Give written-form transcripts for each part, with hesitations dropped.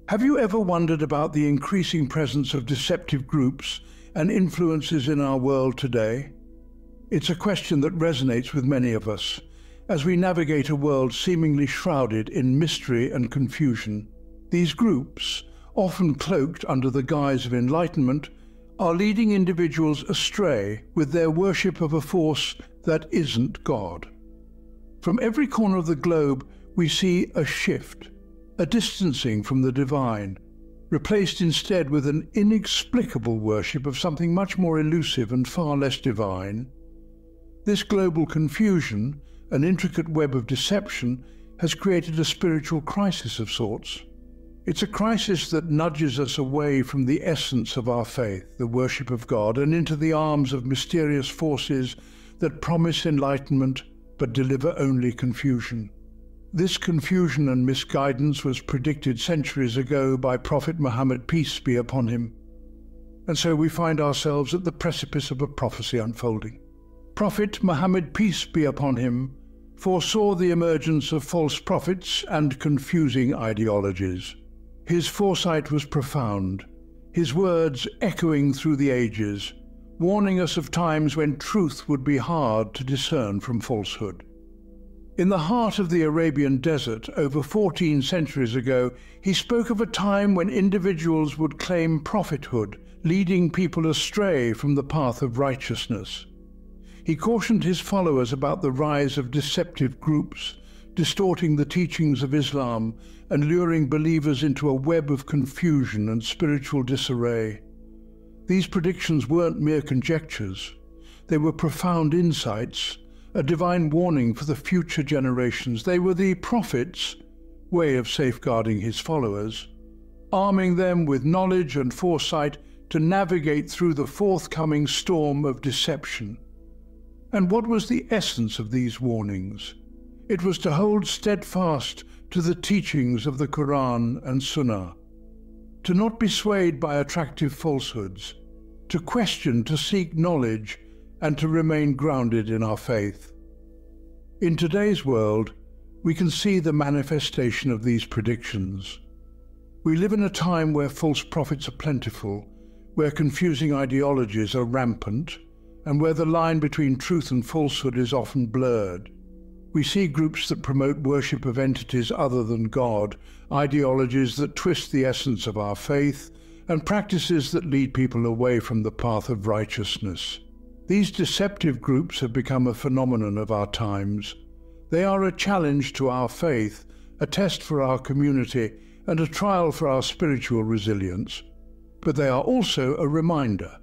Have you ever wondered about the increasing presence of deceptive groups and influences in our world today? It's a question that resonates with many of us as we navigate a world seemingly shrouded in mystery and confusion. These groups, often cloaked under the guise of enlightenment, are leading individuals astray with their worship of a force that isn't God. From every corner of the globe, we see a shift, a distancing from the divine, replaced instead with an inexplicable worship of something much more elusive and far less divine. This global confusion, an intricate web of deception, has created a spiritual crisis of sorts. It's a crisis that nudges us away from the essence of our faith, the worship of God, and into the arms of mysterious forces that promise enlightenment but deliver only confusion. This confusion and misguidance was predicted centuries ago by Prophet Muhammad, peace be upon him. And so we find ourselves at the precipice of a prophecy unfolding. Prophet Muhammad, peace be upon him, foresaw the emergence of false prophets and confusing ideologies. His foresight was profound, his words echoing through the ages, warning us of times when truth would be hard to discern from falsehood. In the heart of the Arabian desert, over 14 centuries ago, he spoke of a time when individuals would claim prophethood, leading people astray from the path of righteousness. He cautioned his followers about the rise of deceptive groups, distorting the teachings of Islam and luring believers into a web of confusion and spiritual disarray. These predictions weren't mere conjectures. They were profound insights, a divine warning for the future generations. They were the prophet's way of safeguarding his followers, arming them with knowledge and foresight to navigate through the forthcoming storm of deception. And what was the essence of these warnings? It was to hold steadfast to the teachings of the Quran and Sunnah, to not be swayed by attractive falsehoods, to question, to seek knowledge, and to remain grounded in our faith. In today's world, we can see the manifestation of these predictions. We live in a time where false prophets are plentiful, where confusing ideologies are rampant, and where the line between truth and falsehood is often blurred. We see groups that promote worship of entities other than God, ideologies that twist the essence of our faith, and practices that lead people away from the path of righteousness. These deceptive groups have become a phenomenon of our times. They are a challenge to our faith, a test for our community, and a trial for our spiritual resilience. But they are also a reminder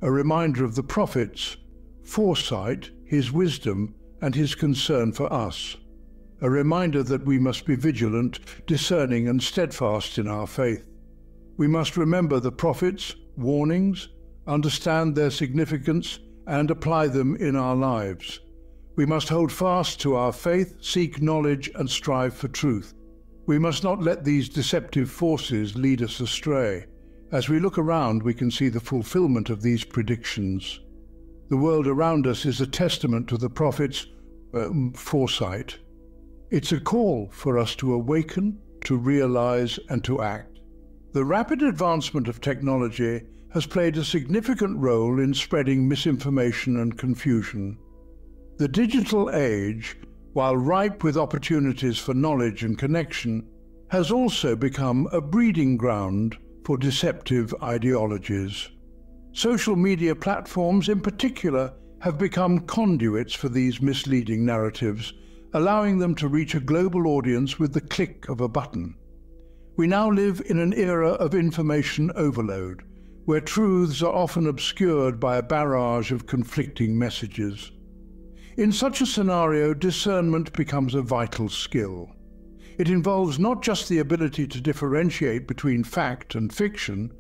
of the prophet's foresight, his wisdom, and his concern for us. A reminder that we must be vigilant, discerning, and steadfast in our faith. We must remember the prophets' warnings, understand their significance, and apply them in our lives. We must hold fast to our faith, seek knowledge, and strive for truth. We must not let these deceptive forces lead us astray. As we look around, we can see the fulfillment of these predictions. The world around us is a testament to the prophet's foresight. It's a call for us to awaken, to realize, and to act. The rapid advancement of technology has played a significant role in spreading misinformation and confusion. The digital age, while ripe with opportunities for knowledge and connection, has also become a breeding ground for deceptive ideologies. Social media platforms in particular have become conduits for these misleading narratives, allowing them to reach a global audience with the click of a button. We now live in an era of information overload, where truths are often obscured by a barrage of conflicting messages. In such a scenario, discernment becomes a vital skill. It involves not just the ability to differentiate between fact and fiction,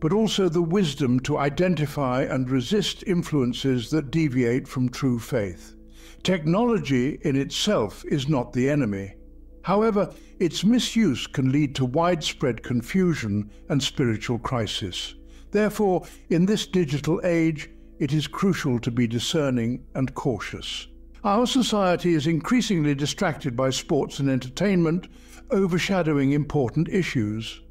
but also the wisdom to identify and resist influences that deviate from true faith. Technology in itself is not the enemy. However, its misuse can lead to widespread confusion and spiritual crisis. Therefore, in this digital age, it is crucial to be discerning and cautious. Our society is increasingly distracted by sports and entertainment, overshadowing important issues.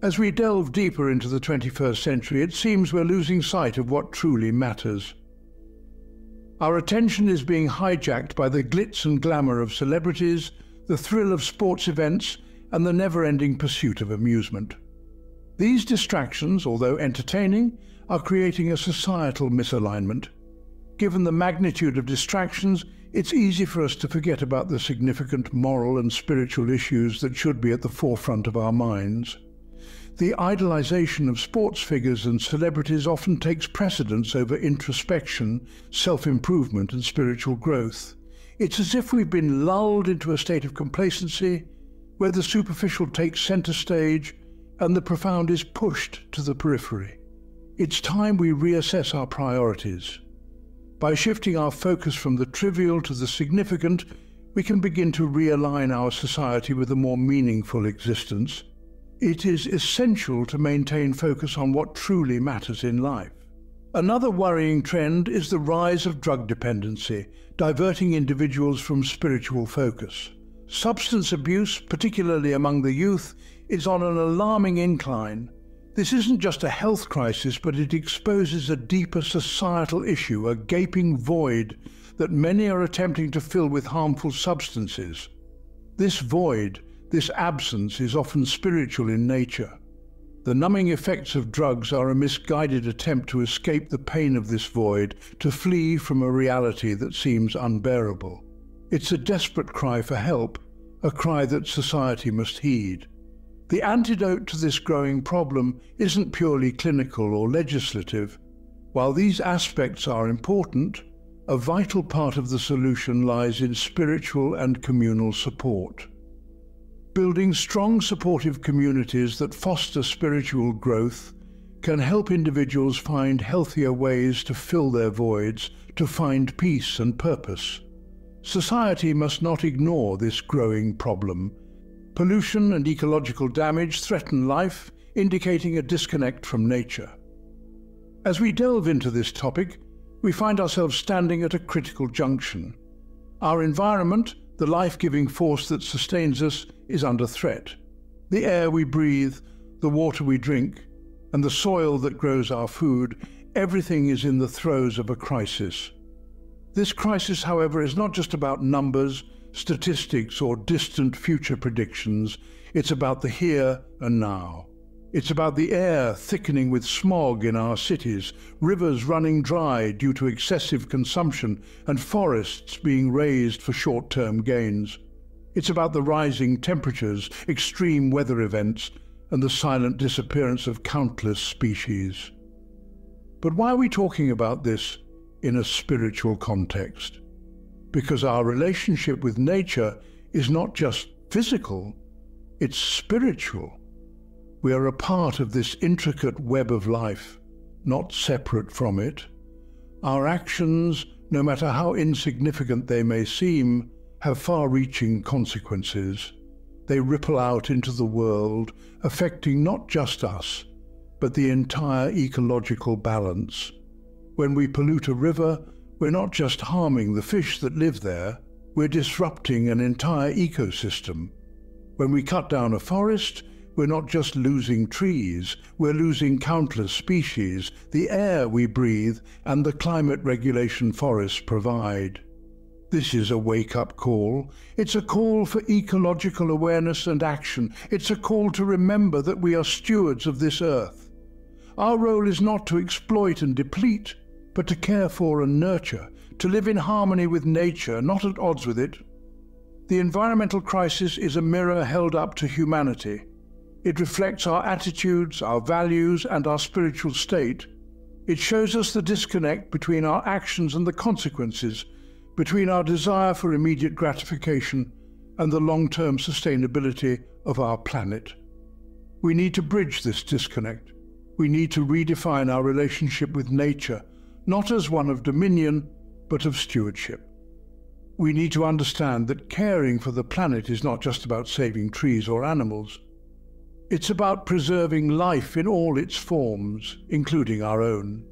As we delve deeper into the 21st century, it seems we're losing sight of what truly matters. Our attention is being hijacked by the glitz and glamour of celebrities, the thrill of sports events, and the never-ending pursuit of amusement. These distractions, although entertaining, are creating a societal misalignment. Given the magnitude of distractions, it's easy for us to forget about the significant moral and spiritual issues that should be at the forefront of our minds. The idolization of sports figures and celebrities often takes precedence over introspection, self-improvement, and spiritual growth. It's as if we've been lulled into a state of complacency where the superficial takes center stage and the profound is pushed to the periphery. It's time we reassess our priorities. By shifting our focus from the trivial to the significant, we can begin to realign our society with a more meaningful existence. It is essential to maintain focus on what truly matters in life. Another worrying trend is the rise of drug dependency, diverting individuals from spiritual focus. Substance abuse, particularly among the youth, is on an alarming incline. This isn't just a health crisis, but it exposes a deeper societal issue, a gaping void that many are attempting to fill with harmful substances. This void, this absence, is often spiritual in nature. The numbing effects of drugs are a misguided attempt to escape the pain of this void, to flee from a reality that seems unbearable. It's a desperate cry for help, a cry that society must heed. The antidote to this growing problem isn't purely clinical or legislative. While these aspects are important, a vital part of the solution lies in spiritual and communal support. Building strong, supportive communities that foster spiritual growth can help individuals find healthier ways to fill their voids, to find peace and purpose. Society must not ignore this growing problem. Pollution and ecological damage threaten life, indicating a disconnect from nature. As we delve into this topic, we find ourselves standing at a critical junction. Our environment, the life-giving force that sustains us, is under threat. The air we breathe, the water we drink, and the soil that grows our food, everything is in the throes of a crisis. This crisis, however, is not just about numbers, statistics, or distant future predictions. It's about the here and now. It's about the air thickening with smog in our cities, rivers running dry due to excessive consumption, and forests being razed for short-term gains. It's about the rising temperatures, extreme weather events, and the silent disappearance of countless species. But why are we talking about this in a spiritual context? Because our relationship with nature is not just physical, it's spiritual. We are a part of this intricate web of life, not separate from it. Our actions, no matter how insignificant they may seem, have far-reaching consequences. They ripple out into the world, affecting not just us, but the entire ecological balance. When we pollute a river, we're not just harming the fish that live there, we're disrupting an entire ecosystem. When we cut down a forest, we're not just losing trees, we're losing countless species, the air we breathe, and the climate regulation forests provide. This is a wake-up call. It's a call for ecological awareness and action. It's a call to remember that we are stewards of this earth. Our role is not to exploit and deplete, but to care for and nurture, to live in harmony with nature, not at odds with it. The environmental crisis is a mirror held up to humanity. It reflects our attitudes, our values, and our spiritual state. It shows us the disconnect between our actions and the consequences, between our desire for immediate gratification and the long-term sustainability of our planet. We need to bridge this disconnect. We need to redefine our relationship with nature, not as one of dominion, but of stewardship. We need to understand that caring for the planet is not just about saving trees or animals. It's about preserving life in all its forms, including our own.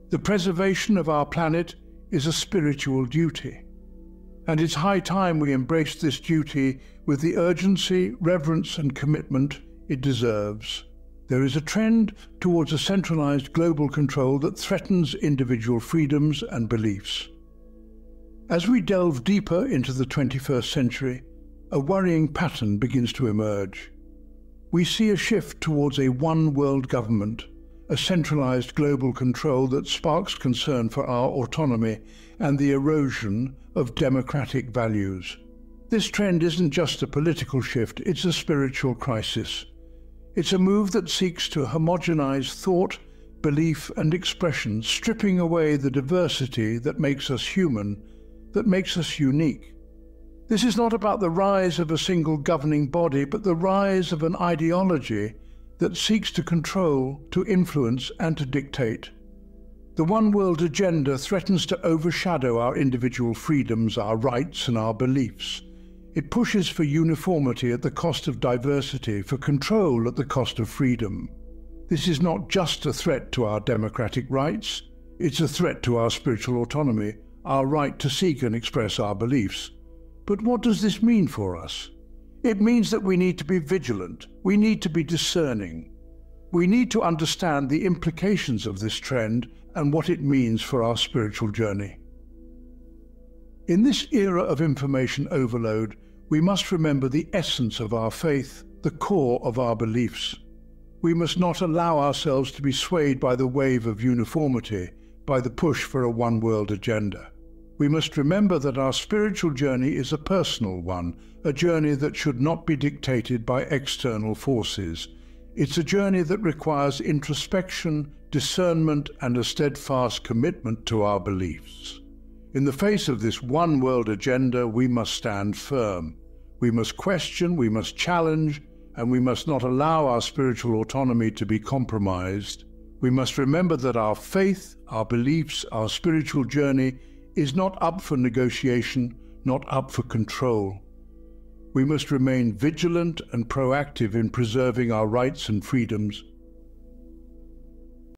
The preservation of our planet is a spiritual duty, and it's high time we embrace this duty with the urgency, reverence, and commitment it deserves. There is a trend towards a centralized global control that threatens individual freedoms and beliefs. As we delve deeper into the 21st century, a worrying pattern begins to emerge. We see a shift towards a one-world government, a centralized global control that sparks concern for our autonomy and the erosion of democratic values. This trend isn't just a political shift, it's a spiritual crisis. It's a move that seeks to homogenize thought, belief, and expression, stripping away the diversity that makes us human, that makes us unique. This is not about the rise of a single governing body, but the rise of an ideology that seeks to control, to influence, and to dictate. The one world agenda threatens to overshadow our individual freedoms, our rights, and our beliefs. It pushes for uniformity at the cost of diversity, for control at the cost of freedom. This is not just a threat to our democratic rights, it's a threat to our spiritual autonomy, our right to seek and express our beliefs. But what does this mean for us? It means that we need to be vigilant, we need to be discerning. We need to understand the implications of this trend and what it means for our spiritual journey. In this era of information overload, we must remember the essence of our faith, the core of our beliefs. We must not allow ourselves to be swayed by the wave of uniformity, by the push for a one-world agenda. We must remember that our spiritual journey is a personal one, a journey that should not be dictated by external forces. It's a journey that requires introspection, discernment, and a steadfast commitment to our beliefs. In the face of this one-world agenda, we must stand firm. We must question, we must challenge, and we must not allow our spiritual autonomy to be compromised. We must remember that our faith, our beliefs, our spiritual journey is not up for negotiation, not up for control. We must remain vigilant and proactive in preserving our rights and freedoms,